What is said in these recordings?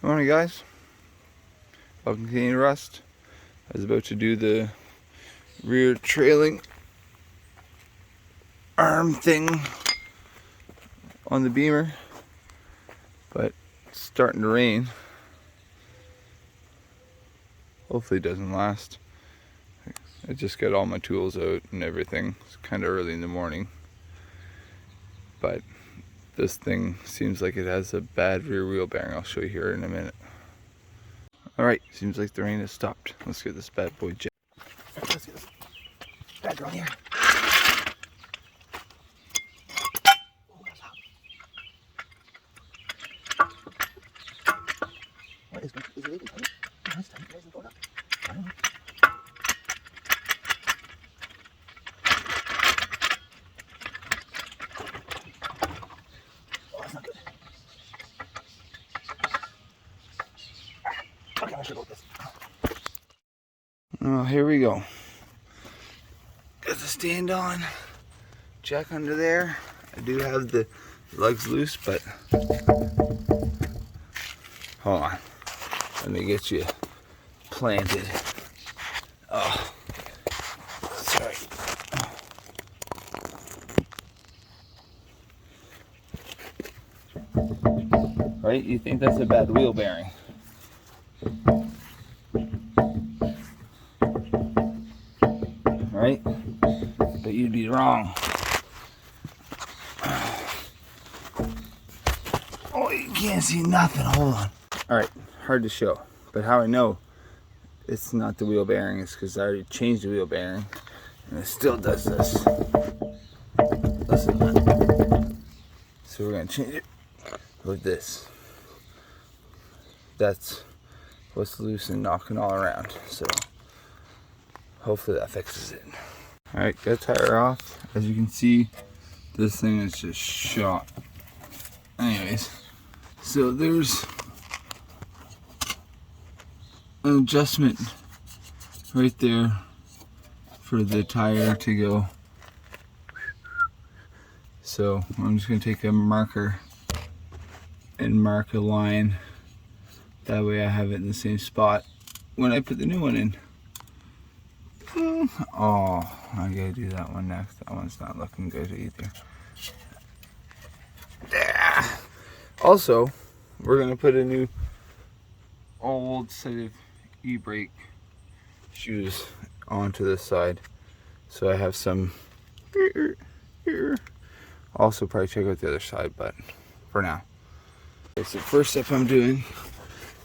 Good morning, guys. Welcome to Canadian Rust. I was about to do the rear trailing arm thing on the Beamer, but it's starting to rain. Hopefully it doesn't last. I just got all my tools out and everything. It's kind of early in the morning, but this thing seems like it has a bad rear wheel bearing. I'll show you here in a minute. Alright, seems like the rain has stopped. Let's get this bad boy jet. Let's get this bad girl here. What is it even tight? Oh, it's tight. Why isn't it going up? I don't know. Oh, that's not good. Okay, I should go with this. Oh, here we go. Got the stand on. Jack under there. I do have the lugs loose, but hold on. Let me get you planted. Oh, sorry. Right? You think that's a bad wheel bearing? Right? But you'd be wrong. Oh, you can't see nothing. Hold on. Alright, hard to show. But how I know it's not the wheel bearing is because I already changed the wheel bearing and it still does this. Listen. So we're going to change it with this. That's what's loose and knocking all around. So hopefully that fixes it. Alright, got the tire off. As you can see, this thing is just shot. Anyways, so there's an adjustment right there for the tire to go. So I'm just going to take a marker and mark a line. That way I have it in the same spot when I put the new one in. Oh, I gotta do that one next. That one's not looking good either. Yeah. Also, we're gonna put a new old set of e-brake shoes onto this side. So I have some here. Also probably check out the other side, but for now. Okay, so first step I'm doing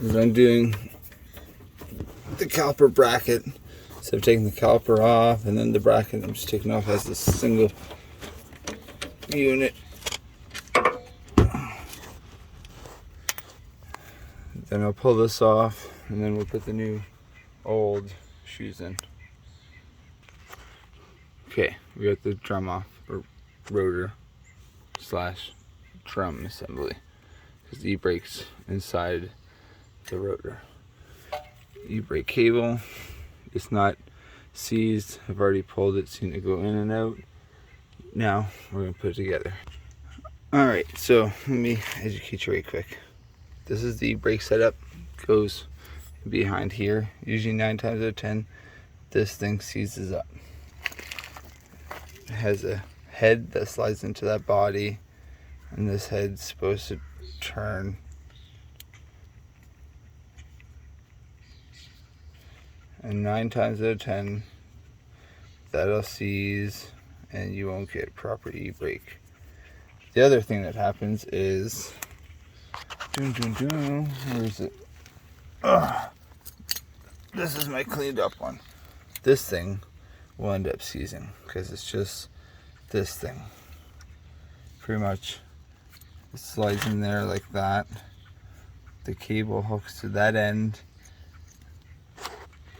is I'm doing the caliper bracket. So I'm taking the caliper off and then the bracket I'm just taking off as a single unit. Then I'll pull this off and then we'll put the new old shoes in. Okay, we got the drum off, or rotor slash drum assembly, because the e-brake's inside the rotor. E-brake cable, it's not seized. I've already pulled it, seen it go in and out. Now we're gonna put it together. Alright, so let me educate you right quick. This is the e-brake setup. Goes behind here. Usually 9 times out of 10, this thing seizes up. It has a head that slides into that body, and this head's supposed to turn. And 9 times out of 10, that'll seize and you won't get proper e-brake. The other thing that happens is, where is it? This is my cleaned up one. This thing will end up seizing because it's just this thing. Pretty much it slides in there like that. The cable hooks to that end.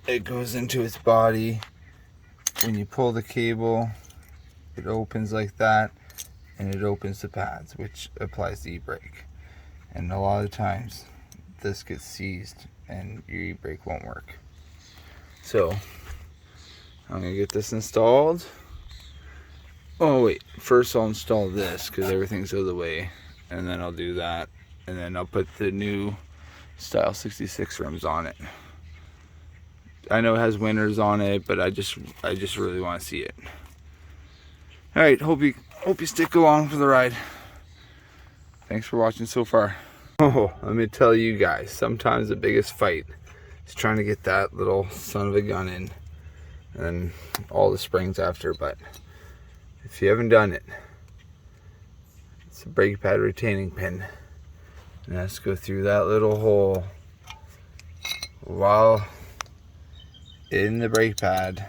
It goes into its body. When you pull the cable, it opens like that, and it opens the pads, which applies the e-brake. And a lot of times, this gets seized, and your e-brake won't work. So, I'm gonna get this installed. Oh wait, first I'll install this, because everything's out of the way, and then I'll do that, and then I'll put the new style 66 rims on it. I know it has winners on it, but I just really want to see it. All right, hope you stick along for the ride. Thanks for watching so far. Oh, let me tell you guys, sometimes the biggest fight is trying to get that little son of a gun in, and all the springs after. But if you haven't done it, it's a brake pad retaining pin, and let's go through that little hole while in the brake pad.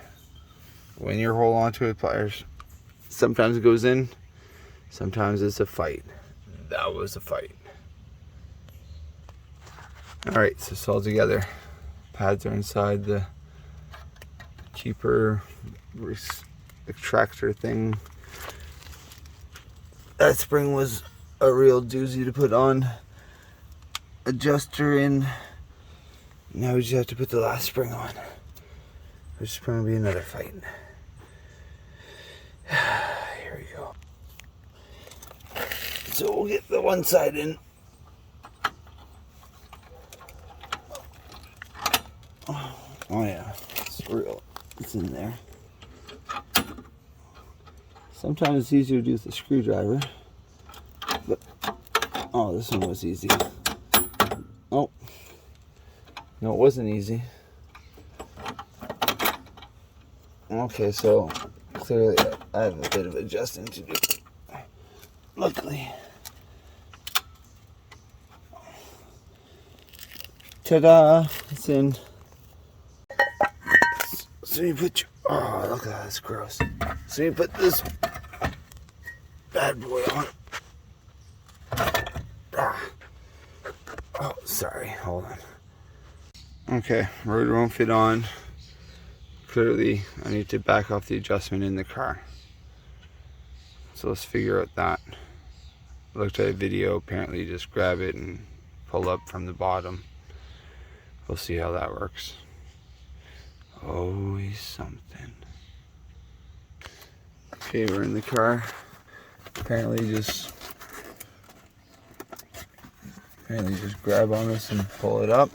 When you hold onto it, pliers, sometimes it goes in, sometimes it's a fight. That was a fight. Alright, so it's all together. Pads are inside the cheaper extractor thing. That spring was a real doozy to put on. Adjuster in. Now we just have to put the last spring on, which is going to be another fight. Here we go. So we'll get the one side in. Oh yeah, it's real. It's in there. Sometimes it's easier to do with a screwdriver, but oh, this one was easy. Oh, no, it wasn't easy. Okay, so clearly I have a bit of adjusting to do. Luckily. Ta-da! It's in. So you put your, oh, look at that, that's gross. So you put this bad boy on. Oh, sorry, hold on. Okay, rotor won't fit on. Clearly, I need to back off the adjustment in the car. So let's figure out that. I looked at a video, apparently you just grab it and pull up from the bottom. We'll see how that works. Always something. Okay, we're in the car. Apparently just grab on this and pull it up.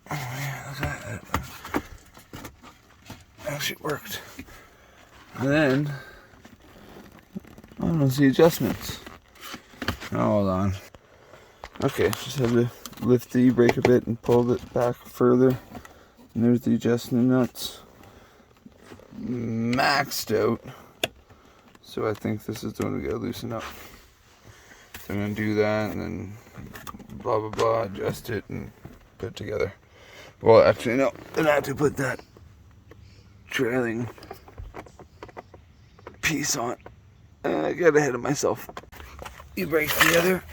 Oh yeah, look at that. Actually worked. And then I don't see adjustments. Oh, hold on. Okay, just have to lift the e-brake a bit and pull it back further. And there's the adjustment nuts. Maxed out. So I think this is the one we gotta loosen up. So I'm gonna do that and then blah blah blah, adjust it and put it together. Well, actually no, then I have to put that trailing piece on. I got ahead of myself. E-brake together.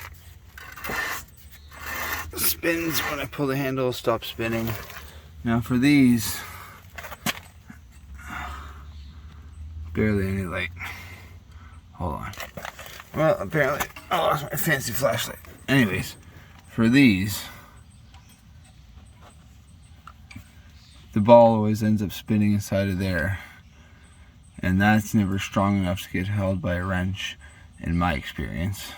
Spins when I pull the handle, stop spinning. Now for these, barely any light. Hold on. Well, apparently I lost my fancy flashlight. Anyways, for these, the ball always ends up spinning inside of there, and that's never strong enough to get held by a wrench in my experience. So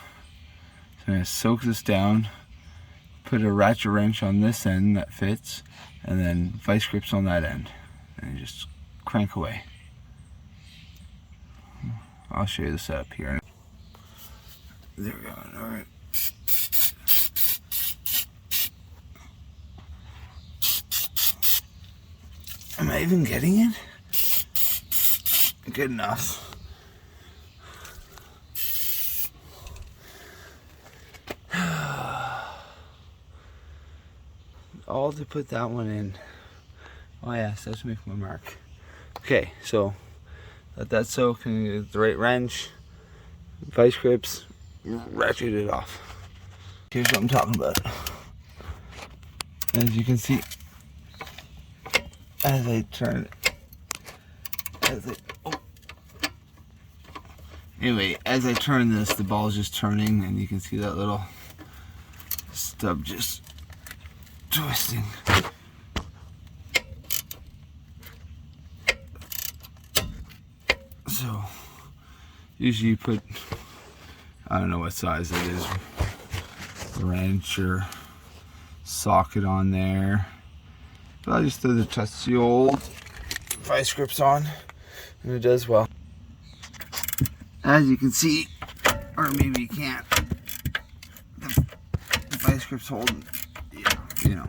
I'm going to soak this down, put a ratchet wrench on this end that fits, and then vice grips on that end, and just crank away. I'll show you the setup here. There we go. All right. Am I even getting it? Good enough. All to put that one in. Oh yes, let's make my mark. Okay, so let that soak and get the right wrench, vice grips, ratchet it off. Here's what I'm talking about. As you can see, as I turn it, anyway, as I turn this, the ball's just turning, and you can see that little stub just twisting. So Usually you put, I don't know what size it is, wrench or socket on there. But I just throw the trusty old vice grips on, and it does well. As you can see, or maybe you can't, the vice grip's holding, yeah, you know,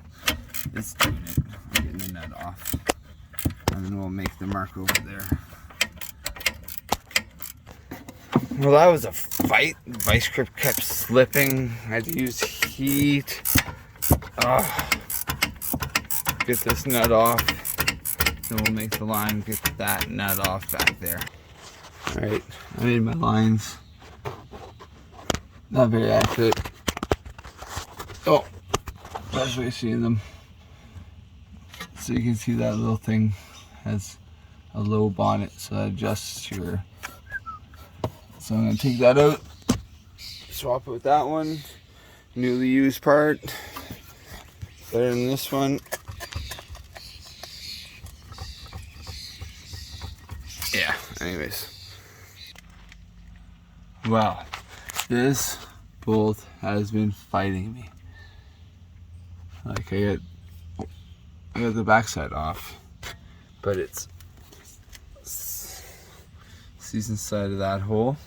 it's doing it. I'm getting the nut off, and then we'll make the mark over there. Well, that was a fight. The vice grip kept slipping. I had to use heat. Get this nut off. Then we'll make the line, get that nut off back there. Alright, I made my lines. Not very accurate. Oh, best way of seeing them. So you can see that little thing has a lobe on it, so that adjusts your. So I'm going to take that out, swap it with that one, newly used part, better than this one. Yeah, anyways. Wow, this bolt has been fighting me. Like I got the backside off, but it's seasoned side of that hole.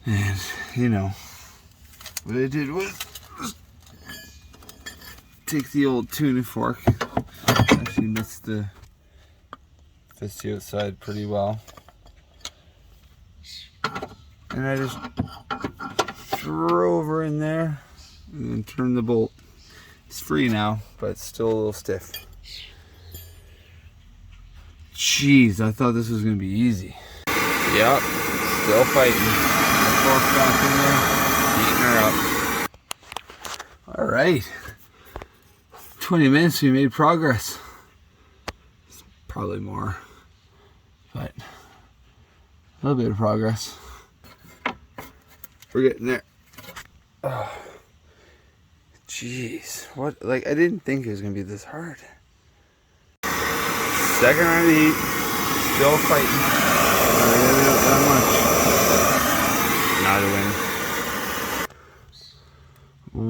And, you know, what I did was take the old tuning fork. Actually fits the outside pretty well. And I just drove her in there and then turned the bolt. It's free now, but it's still a little stiff. Jeez, I thought this was going to be easy. Yep, still fighting. Fork back in there, heating her up. Alright, 20 minutes, we made progress. It's probably more, but a little bit of progress. We're getting there. Oh, jeez, what? Like, I didn't think it was gonna be this hard. Second round of heat, still fighting. Not gonna be that much. Not a win.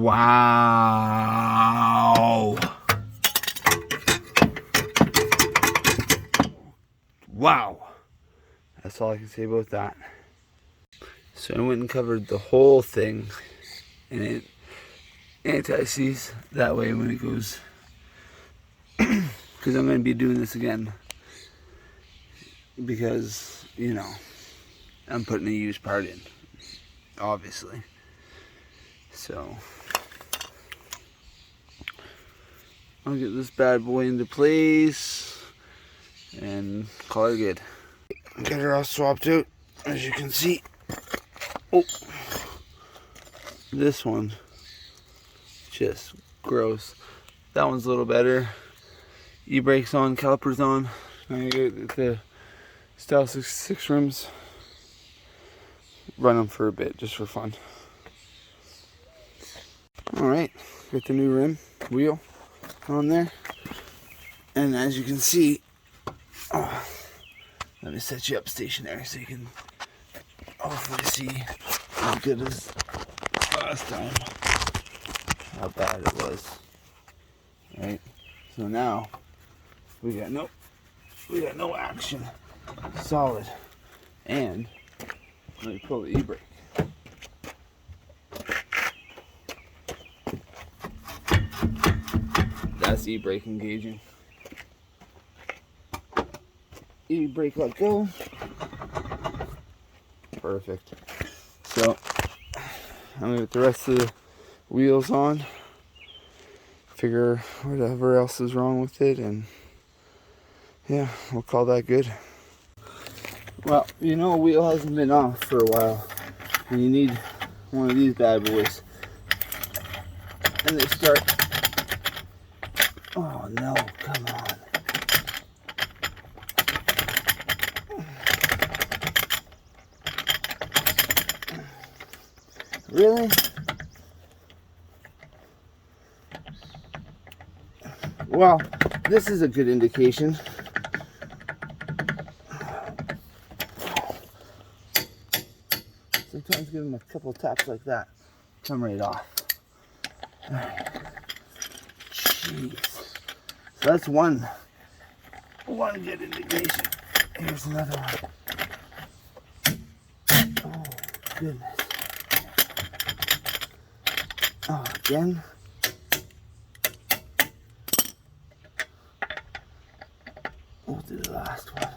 Wow. Wow. That's all I can say about that. So I went and covered the whole thing in anti-seize. That way when it goes, because I'm going to be doing this again. Because, you know, I'm putting a used part in. Obviously. So I'll get this bad boy into place and call it good. Get her all swapped out, as you can see. Oh, this one just gross. That one's a little better. E-brakes on, calipers on. I get the Style 66 rims. Run them for a bit, just for fun. Alright, got the new rim wheel on there. And as you can see, let me set you up stationary so you can hopefully see how good as last time. How bad it was. Right? So now we got no action. Solid. And let me pull the e-brake. That's e-brake engaging. E-brake let go. Perfect. So I'm gonna get the rest of the wheels on. Figure whatever else is wrong with it, and yeah, we'll call that good. Well, you know, a wheel hasn't been off for a while, and you need one of these bad boys. And they start. Oh no, come on. Really? Well, this is a good indication. Sometimes give them a couple of taps like that. Come right off. Alright. Jeez. So that's one good indication. Here's another one. Oh, goodness. Oh, again. We'll do the last one.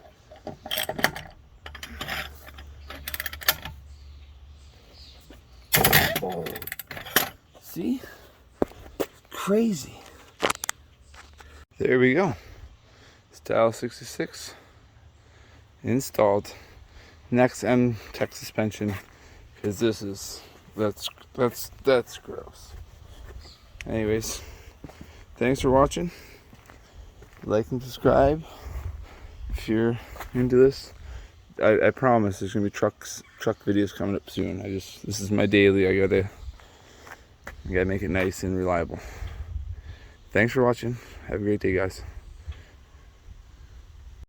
Oh, see? Crazy. There we go. Style 66 installed. Next M-Tech suspension, because this is that's gross. Anyways, thanks for watching. Like and subscribe if you're into this. I promise there's gonna be truck videos coming up soon. This is my daily. I gotta make it nice and reliable. Thanks for watching. Have a great day, guys.